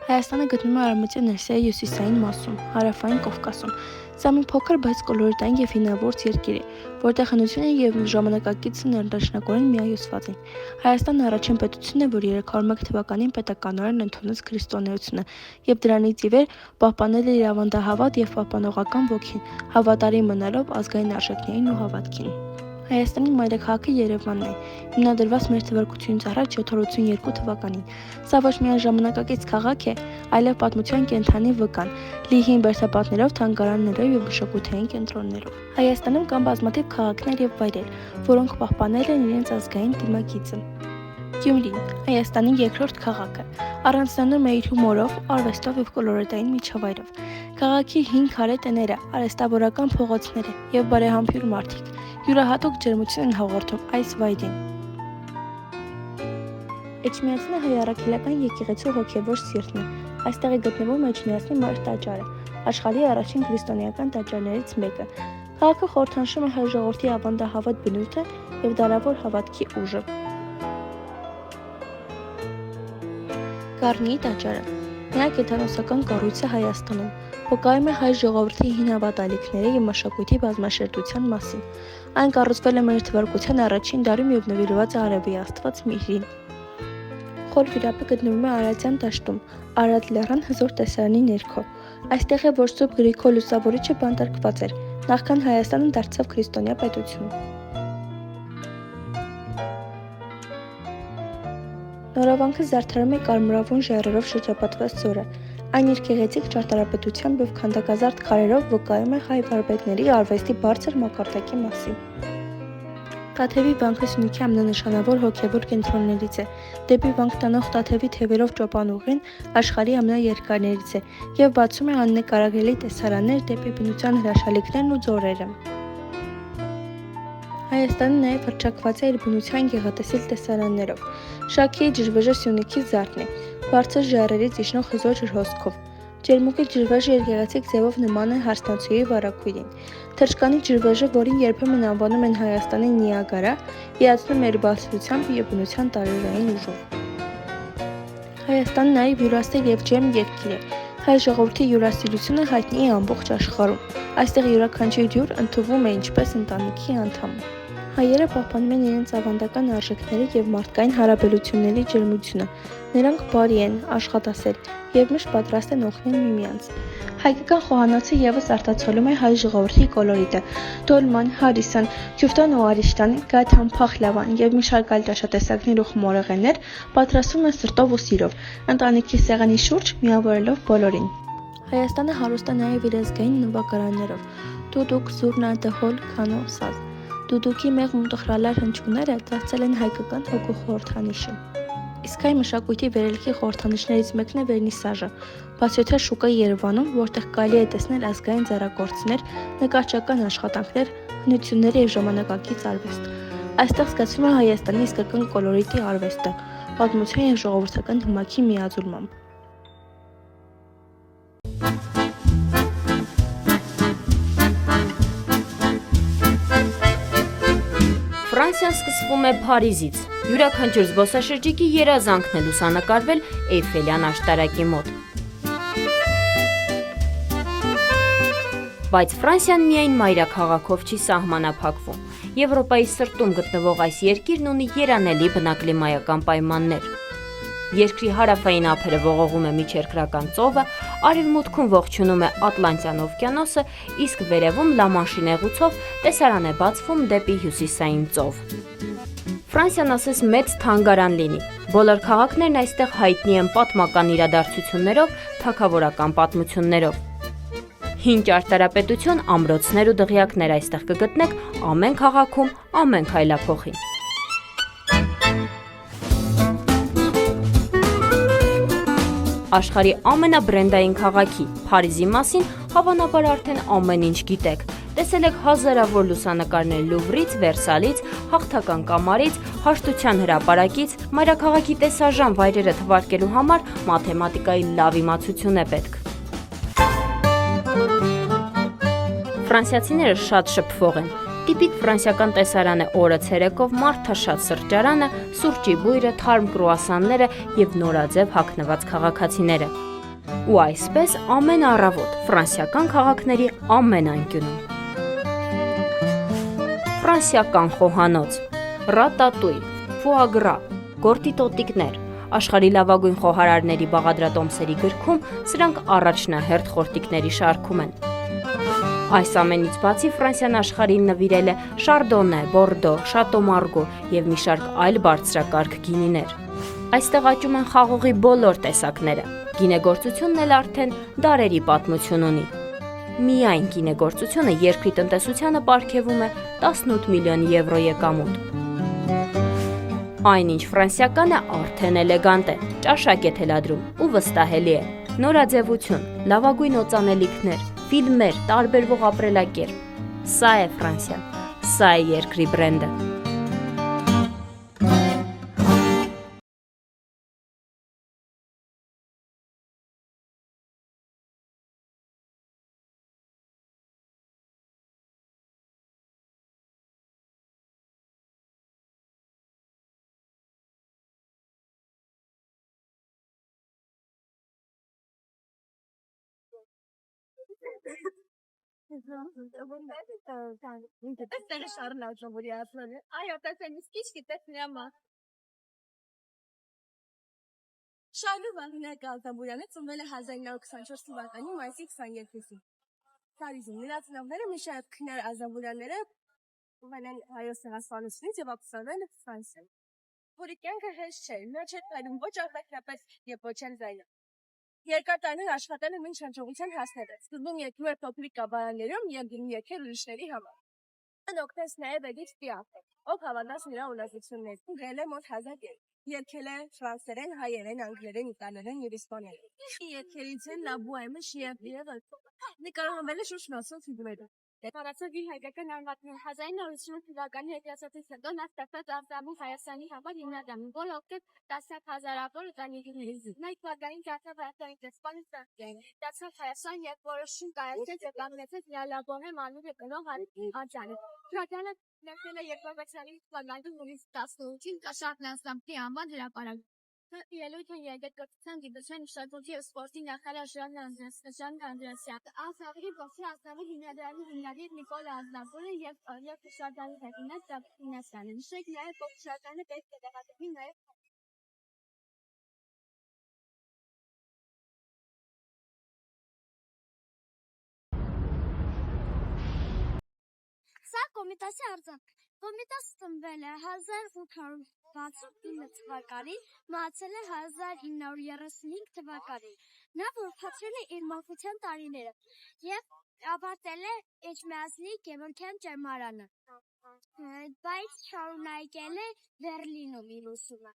Հայաստանը գտնվում է Արևմտյան Ասիայի հյուսիսային մասում, հարավային Կովկասում։ Սա մի փոքր, բայց կոլորիտային և հինավուրց երկիր է, որտեղ հնությունը և ժամանակակիցը ներդաշնակորեն միահյուսված են։ Հայաստանն առաջին պետությունն է, որ 301 թվականին պետականորեն ընդունեց քրիստոնեությունը և դրանից ի վեր պահպանել է իր ավանդահավատ և պահպանողական ոգին, հավատարիմ մնալով ազգային արժեքներին ու հավատքին։ Հայաստանի մայրաքաղաքը Երևանն է, հիմնադրված մեր թվարկությունից առաջ 782 թվականին։ Սա ոչ միայն ժամանակակից քաղաք է, այլև պատմության կենդանի վկան, լի հին բերդապատներով, թանգարաններով և մշակութային կենտրոններով։ Հայաստանում կան բազմաթիվ քաղաքներ և վայրեր, որոնք պահպանել են իրենց ազգային դիմագիծը։ Գյումրին, Հայաստանի երկրորդ քաղաքը, առանձնանում է իր հումորով, արվեստով և կոլորիտային միջավայրով։ Քաղաքի հին քարե տները, արհեստավորական փողոցները և բարեհամբույր մարդիկ յուրահատուկ ջերմություն են հաղորդում այս վայրին։ Էջմիածնը հայ առաքելական եկեղեցու հոգևոր սիրտն է։ Այստեղ է գտնվում Էջմիածնի մայր տաճարը, աշխարհի առաջին քրիստոնեական տաճարներից մեկը։ Քաղաքը խորհրդանշում է հայ ժողովրդի ավանդահավատ բնույթը և դարավոր հավատքի ուժը։ Գառնիի տաճարը միակ կենդանոսական կառույցը Հայաստանում, վկայում է հայ ժողովրդի հին հավատալիքների և մշակույթի բազմաշերտության մասին։ Այն կառուցվել է մեր թվարկության առաջին դարում և նվիրված է Արևի աստված Միրրին։ Խոր վիրապը գտնվում է Արարատյան դաշտում, Արարատ լեռան հզոր տեսարանի ներքո։ Այստեղ է, որ Սուրբ Գրիգոր Լուսավորիչը բանտարկված էր, նախքան Հայաստանը դարձավ քրիստոնյա պետություն։ Նորավանքը զարդարում է կարմրավուն ժայռերով շրջապատված ձորը։ Այն իր գեղեցիկ ճարտարապետությամբ և քանդակազարդ քարերով վկայում է հայ վարպետների արվեստի բարձր մակարդակի մասին։ Տաթևի վանքը Սյունիքի ամենանշանավոր հոգևոր կենտրոններից է։ Դեպի վանք տանող Տաթևի թևերով ճոպանուղին աշխարհի ամենաերկարներից է և բացում է աննկարագրելի տեսարաններ դեպի բնության հրաշալիքներն ու ձորերը։ Հայաստանը նաև հռչակված է իր բնության գեղատեսիլ տեսարաններով։ Շաքիի ջրվեժը Սյունիքի զարդն է, բարձր ժայռերից իջնող հզոր ջրհոսքով։ Ջերմուկի ջրվեժը երկեղեցիկ ձևով նման է հարսնացուի վարագույրին։ Թրջկանի ջրվեժը, որին երբեմն անվանում են Հայաստանի Նիագարա, հիացնում է իր բարձրությամբ և բնության տարերային ուժով։ Հայաստանն նաև հյուրասեր և ջերմ երկիր է։ Հայ ժողովրդի հյուրասիրությունը հայտնի է ամբողջ աշխարհում։ Այստեղ յուրաքանչյուր հյուր ընդունվում է ինչպես ընտանիքի անդամ։ Հայերը պահպանում են իրենց ավանդական արժեքների և մարդկային հարաբերությունների ջերմությունը։ Նրանք բարի են, աշխատասեր և միշտ պատրաստ են օգնել միմյանց։ Հայկական խոհանոցը ևս արտացոլում է հայ ժողովրդի կոլորիտը։ Դոլման, հարիսան, քյուֆտան ու արիշտան, գաթան, փախլավան և մի շարք այլ ճաշատեսակներ ու խմորեղեններ պատրաստվում են սրտով ու սիրով, ընտանիքի սեղանի շուրջ միավորելով բոլորին։ Հայաստանը հարուստ է նաև իր ազգային նվագարաններով՝ դուդուկ, զուռնա, դհոլ, քանո, սազ։ Դուդուկի մեղմ ու տխրալար հնչյունները դարձել են հայկական հոգու խորհրդանիշը։ Իսկ հայ մշակույթի վերելքի խորհրդանիշներից մեկն է վերնիսաժը, բացօթյա շուկա Երևանում, որտեղ կարելի է տեսնել ազգային ձեռագործներ, նկարչական աշխատանքներ, հնություններ և ժամանակակից արվեստ։ Այստեղ զգացվում է Հայաստանի իսկական կոլորիտի արվեստը, պատմության և ժողովրդական հմայքի միաձուլմամբ։ Ֆրանսիան սկսվում է Փարիզից։ Յուրաքանչյուր զբոսաշրջիկի երազանքն է լուսանկարվել Էյֆելյան աշտարակի մոտ։ Բայց Ֆրանսիան միայն մայրաքաղաքով չի սահմանափակվում։ Եվրոպայի սրտում գտնվող այս երկիրն ունի երանելի բնակլիմայական պայմաններ։ Երկրի հարավային ափերը ողողում է միջերկրական ծովը, արևմուտքում ողջունում է Ատլանտյան օվկիանոսը, իսկ վերևում Լամանշի նեղուցով տեսարան է բացվում դեպի հյուսիսային ծով։ Ֆրանսիան ասես մեծ թանգարան լինի։ Բոլոր քաղաքներն այստեղ հայտնի են պատմական իրադարձություններով, թագավորական պատմություններով։ Հին ճարտարապետություն, ամրոցներ ու դղյակներ այստեղ կգտնեք ամեն քաղաքում, ամեն քայլափոխին։ Աշխարհի ամենաբրենդային քաղաքի՝ Փարիզի մասին հավանաբար արդեն ամեն ինչ գիտեք։ Տեսել եք հազարավոր լուսանկարներ Լուվրից, Վերսալից, Հաղթական կամարից, Հաշտության հրապարակից։ Մայրաքաղաքի տեսարժան վայրերը թվարկելու համար մաթեմատիկայի լավ իմացություն է պետք։ Ֆրանսիացիները շատ շփվող են։ Տիպիկ ֆրանսիական տեսարան է օրը ցերեկով մարդաշատ սրճարանը, սուրճի բույրը, թարմ կրուասանները և նորաձև հագնված քաղաքացիները։ ու այսպես ամեն առավոտ ֆրանսիական քաղաքների ամեն անկյունում։ Ֆրանսիական խոհանոց, ռատատույ, ֆուագրա, գորտի տոտիկներ, աշխարհի լավագույն խոհարարների բաղադրատոմսերի գրքում սրանք առաջնահերթ խորտիկների շարքում են։ Այս ամենից բացի Ֆրանսիան աշխարհին նվիրել է շարդոնե, բորդո, շատո մարգո եւ մի շարք այլ բարձրակարգ գինիներ։ Այստեղ աճում են խաղողի բոլոր տեսակները։ Գինեգործությունն էլ արդեն դարերի պատմություն ունի։ Միայն գինեգործությունը երկրի տնտեսությանը պարգևում է 18 միլիոն եվրո եկամուտ։ Այնինչ ֆրանսիականը արդեն էլեգանտ է, ճաշակ է թելադրում ու վստահելի է։ Նորաձևություն, լավագույն օծանելիքներ, ֆիլմեր, տարբերվող ապրելակերպ։ Սա է Ֆրանսիան, սա է երկրի բրենդը։ Շարլու Վահրամյանը Ազնավուրյանը ծնվել է 1924 թվականի մայիսի 22-ին։ Փարիզում նրա ծնողները Միշել Քներ Ազնավուրյանները ովն են հայոց ցեղասպանությունից եւ ապստամբել Ֆրանսիայում։ Որի կյանքը հեշտ չէր, նա չէր տայնում ոչ արտաքնապես եւ ոչ էլ զայնը։ Երկար տարիներ աշխատել է մինչ հաջողության հասնել է։ Սկզբում եկել էր փոքրիկ կաբարաններում եւ գինի եկել ուրիշների համար։ Նա օգնեց նաեւ Էդիթ Պիաֆին, ով հավատաց նրա ունեցություններին։ Գրել է մոտ 1000 երգ։ Երկել է ֆրանսերեն, հայերեն, անգլերեն, իտալերեն եւ իսպաներեն։ Երկերից են La Bohème, Chiavier, նկարահանվել է շուրջ 90 ֆիլմերում։ Տարածող իր հայկական արմատներում 1980 թվականի հետիացածից հետո նա ստեղծեց Արտաբու Հայաստանի համար հիմնադրամ, որը օգտեց տասնյակ հազարավոր ընտանիքների։ Նա թվականին դարձավ Հայաստանի դեսպանը Ֆրանսիայում։ Դարձավ Հայաստան եւ որոշում կայացրեց եւ կանգնեցեց La Bohème անունը կրող արձանը։ Ֆրանսիանը ներկել է 2020 թվականի հունիսի 18-ին Կաշառք Լանսամպի անվան հրապարակ։ Ելույթը երգետկոծության գիտության մշակույթի եւ սպորտի նախարար Ժան Անդրեասյան, Ազնավուրի ողջի Ազնավուր հիմնադրամի հիմնադիր Նիկոլ Ազնավուրը եւ հուշարձանի հետնակ Դավթինասյանը։ Նշեք նաեւ, որ հուշարձանը պետք է տեղադրվի նաեւ Սա Կոմիտասի արձան։ Կոմիտասը ծնվել է 1869 թվականին, մահացել է 1935 թվականին։ Նա որոշել է իր մանկության տարիները եւ ավարտել է Էջմիածնի Գևորգյան ճեմարանը, բայց շարունակել է Բերլինում իր ուսումը։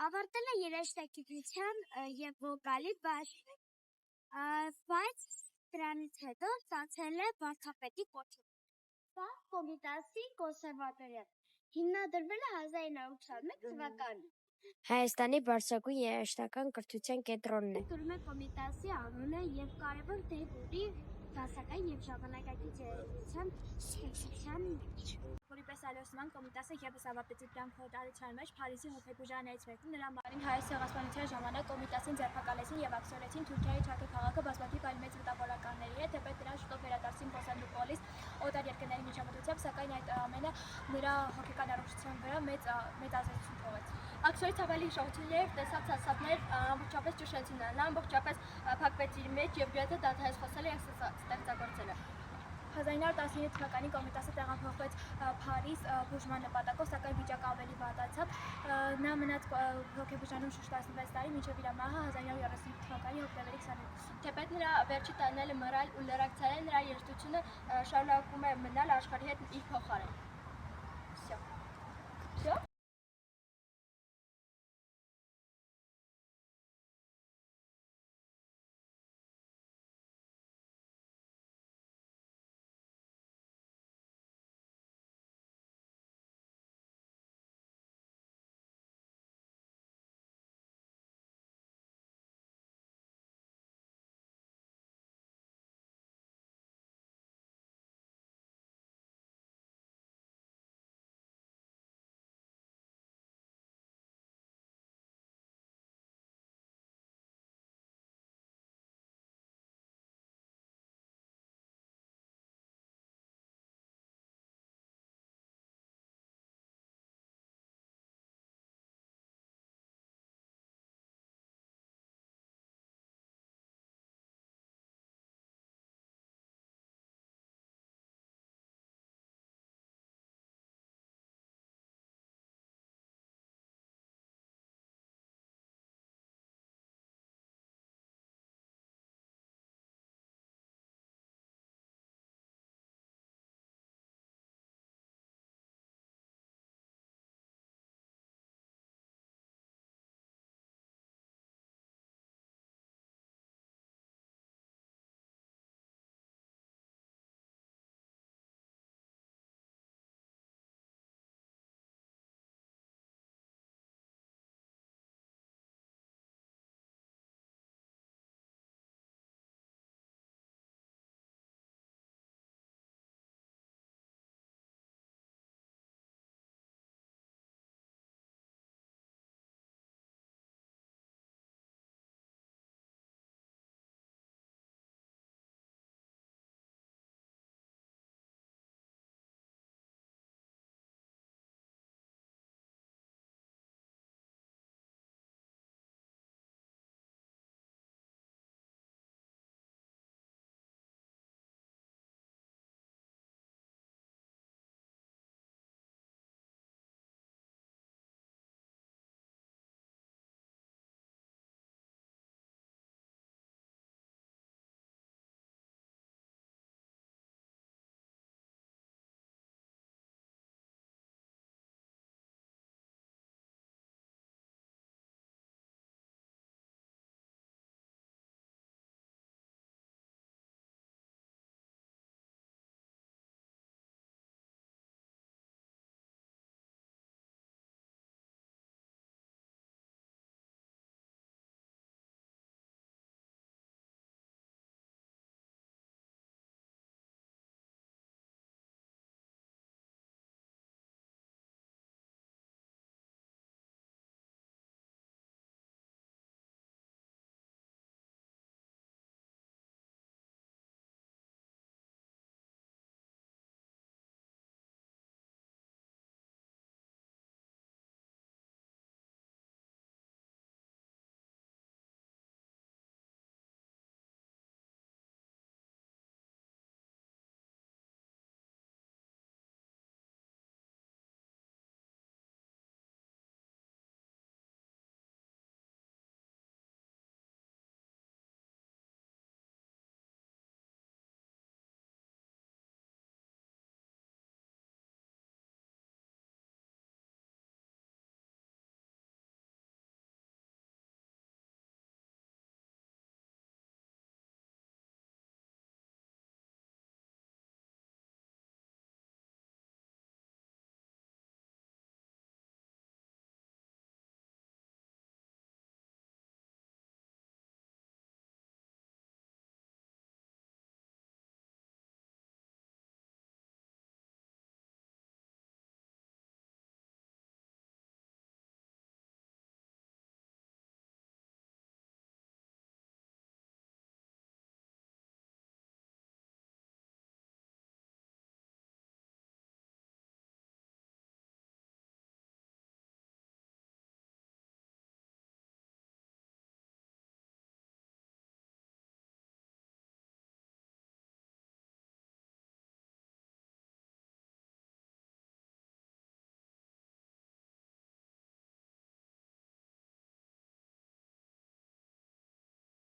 Ավարտել է երաժշտագիտության եւ վոկալի բաժին, բայց դրանից հետո ստացել է վարդապետի կոչում։ Սա Կոմիտասի կոնսերվատորիան հիմնադրվել է 1921 թվականին։ Հայաստանի բարձրագույն երաժշտական կրթության կենտրոնն է։ Կրում է Կոմիտասի անունը եւ կարևոր դեր ունի դասական եւ ժամանակակից երաժշտության սկսության մեջ։ Որպես ալյոսման Կոմիտասը եւս ավարտեցիան փոխարինության մեջ Փարիզի հոգեբուժարներից մեկում նրա մարին հայոց ցեղասպանության ժամանակ Կոմիտասին ձերբակալեցին եւ ակցիորեցին Թուրքիայի Չակե քաղաքը բազմաթիվ այլ մեծ վտակորականների հետ, թեպետ նրան շուտով վերադարձին Կոստանդնուպոլիս օտար երկրների միջամտությամբ, սակայն այդ ամենը նրա հոգեկան առողջության վրա մեծ ազդեցություն թողեց։ Ակցիորից ավելի հիշողություններ տեսած ցածապներ ամբողջապես ճշեցին նրան, նա ամբողջապես փակվեց իր մեջ եւ գրեթե դադարեց խոսել եւ ստեղծագործել։ 1919 թվականին Կոմիտասը տեղափոխվեց Փարիզ բուժման նպատակով, սակայն վիճակը ավելի վատացավ։ Նա մնաց հոգեբուժանում շուրջ 16 տարի, մինչև իր մահը 1935 թվականի հոկտեմբերի 22-ին։ Թեպետ նրա վերջի տարիները մռայլ ու լրացել են, նրա երաժշտությունը շարունակում է մնալ աշխարհի հետ իր փոխարեն։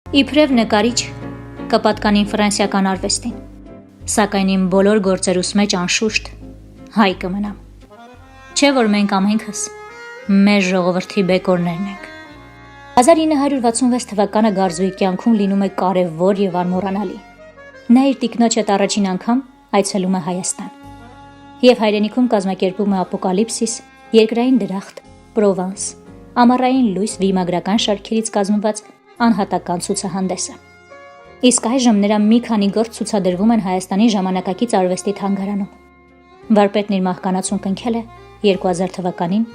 Իբրև նկարիչ կպատկանին ֆրանսիական արվեստին, սակայն իմ բոլոր գործերուս մեջ անշուշտ հայ կմնամ։ Չէ որ մենք ամենքս մեր ժողովրդի բեկորներն ենք։ 1966 թվականը Գարզուի կյանքում լինում է կարևոր եւ անմոռանալի։ Նա իր տիկնոջ հետ առաջին անգամ այցելում է Հայաստան եւ հայրենիքում կազմակերպում է Ապոկալիպսիս, երկրային դրախտ, Պրովանս, ամառային լույս վիմագրական շարքերից կազմված անհատական ցուցահանդեսը։ Իսկ այժմ նրա մի քանի գործ ցուցադրվում են Հայաստանի ժամանակակից արվեստի թանգարանում։ Վարպետն իր մահկանացուն կնքել է 2000 թվականին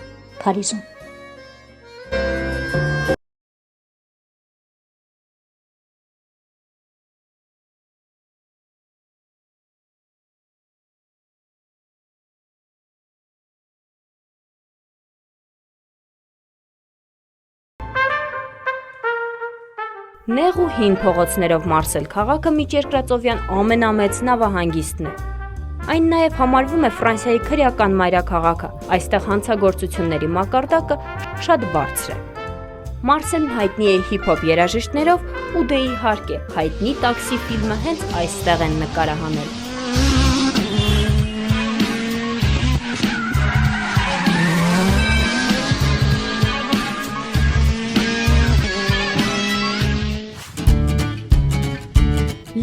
Փարիզում։ Նեղ ու հին փողոցներով Մարսել քաղաքը միջերկրածովյան ամենամեծ նավահանգիստն է։ Այն նաև համարվում է Ֆրանսիայի քրեական մայրաքաղաքը, այստեղ հանցագործությունների մակարդակը շատ բարձր է։ Մարսելն հայտնի է հիփ-հոփ երաժիշտներով ու դե իհարկե հայտնի տաքսի ֆիլմը հենց այստեղ են նկարահանել։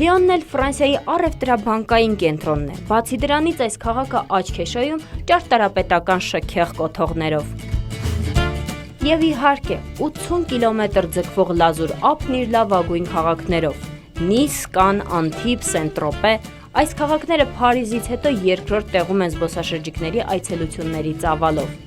Լիոնն էլ Ֆրանսիայի առևտրաբանկային կենտրոնն է։ Բացի դրանից այս քաղաքը աչք է շոյում ճարտարապետական շքեղ կոթողներով։ Եվ իհարկե 80 կիլոմետր ձգվող լազուր ափն իր լավագույն քաղաքներով՝ Նիս, Կանն, Անտիբ, Սեն-Տրոպե, այս քաղաքները Փարիզից հետո երկրորդ տեղում են զբոսաշրջիկների այցելությունների ծավալով։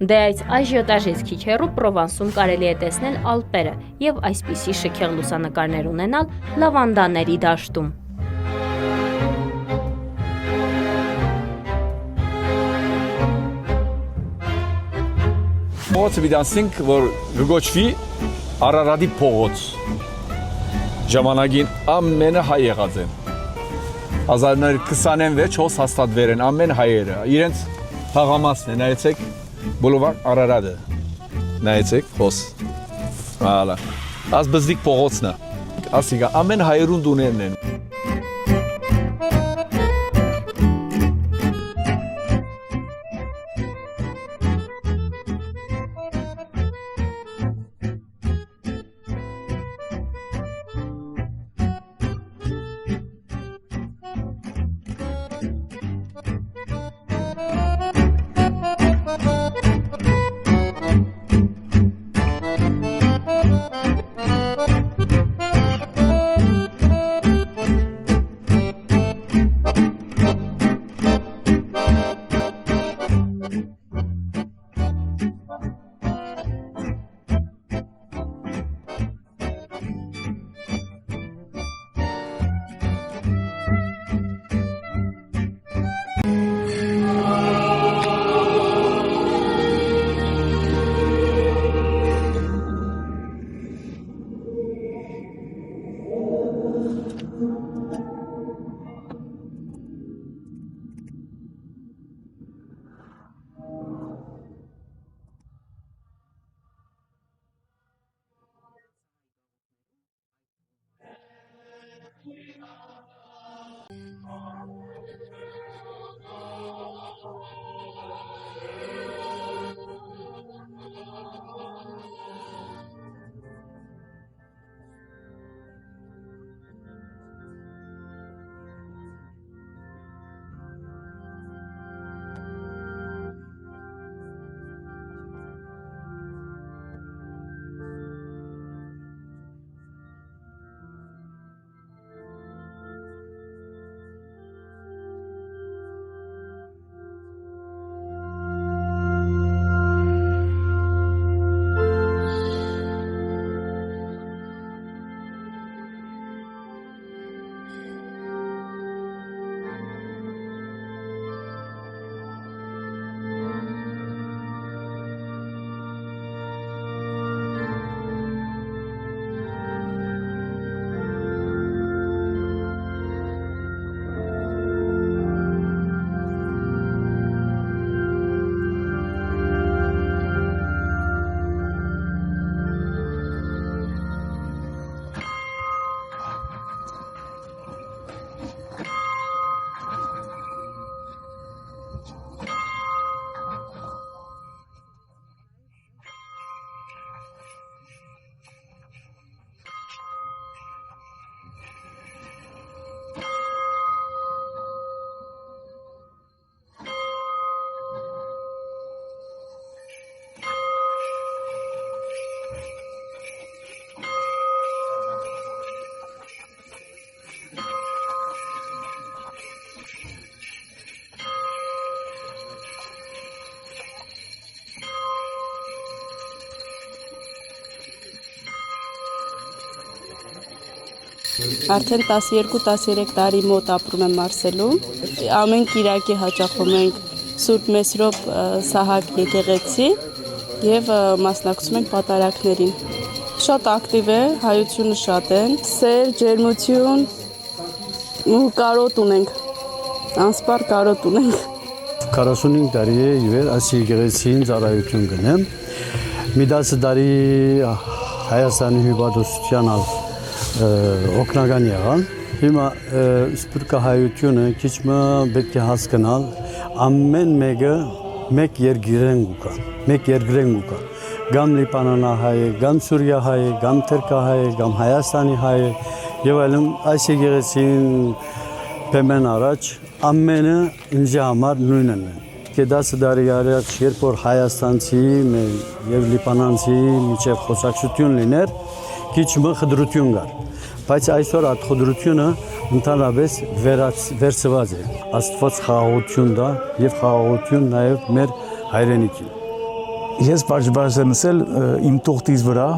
Դե այս այժյոտաժից քիչ հեռու Պրովանսում կարելի է տեսնել Ալպերը եւ այսպիսի շքեղ լուսանկարներ ունենալ լավանդաների դաշտում։ Փողոցը վիդանսինք, որ գոչվի Արարատի փողոց։ Ժամանակին ամենը հայ եղած են։ 1926 հոս հաստատվեր են ամեն հայերը։ Իրենց թաղամասն է, նայեցեք Բոլովար Արարատը, նայեցեք հոս։ Հալա, աս բզդիկ փողոցն է, ասիկա ամեն հայերուն դուներն են։ Արդեն 12-13 տարի մոտ ապրում եմ Մարսելում։ Ամեն կիրակի հաճախում ենք Սուրբ Մեսրոպ Սահակ եկեղեցի եւ մասնակցում ենք պատարակներին։ Շատ ակտիվ է, հայությունը շատ են, սեր, ջերմություն ու կարոտ ունենք, անսպար կարոտ ունենք։ 45 տարի է իվեր այս եկեղեցին ծառայություն գնեմ։ Մի 10 տարի Հայաստանի հյուպատոսության օգնական եղան։ Հիմա սփյուռքահայությունը քիչ պետք է հասկանալ ամեն մեկը մեկ երկրեն գուկա, մեկ երկրեն գուկա։ Գամ Լիբանանահայ է, գամ Սուրիահայ է, գամ Թուրքահայ է, գամ Հայաստանի հայ է եւ այլն այս եկեղեցին բեմեն առաջ ամենը ինձ համար նույնն է։ Կեդաս դարի առաջ երբ որ հայաստանցի եւ լիբանանցի միջև խոսակցություն լիներ, քիչ խնդրություն կար։ Բայց այսօր այդ խնդրությունը ընդհանրապես վերցված է։ Աստված խաղաղություն դա եւ խաղաղություն նաեւ մեր հայրենիքին։ Ես բարձր եմ ասել իմ տողտից վրա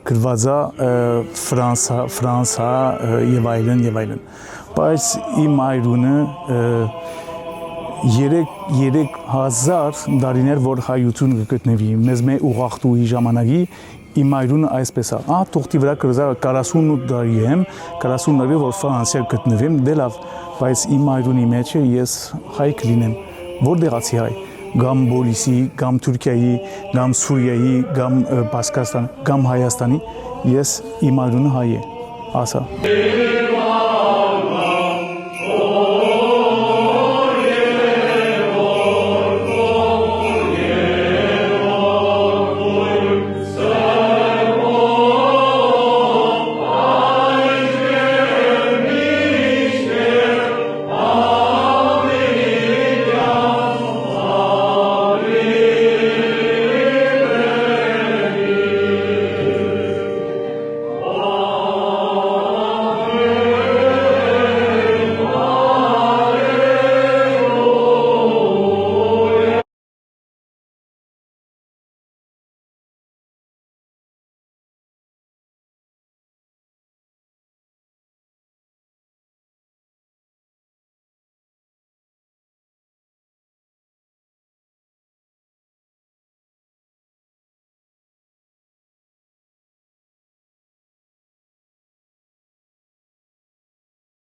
գրված է Ֆրանսա եւ այլն։ Բայց իմ այրունը 3000 տարիներ որ հայություն գտնվի մեզ մե ուղղախտուի ժամանակի իմ այրունը այսպես է տողտի վրա գրված 48 տարի եմ 40 տարի որ Ֆրանսիա գտնվեմ դե լավ բայց իմ այրունի մեջ ես հայ կլինեմ որտեղացի հայ գամ Բոլիսի գամ Թուրքիայի գամ Սուրիայի գամ Բասկաստան գամ Հայաստանի ես իմ այրունը հայ է ասա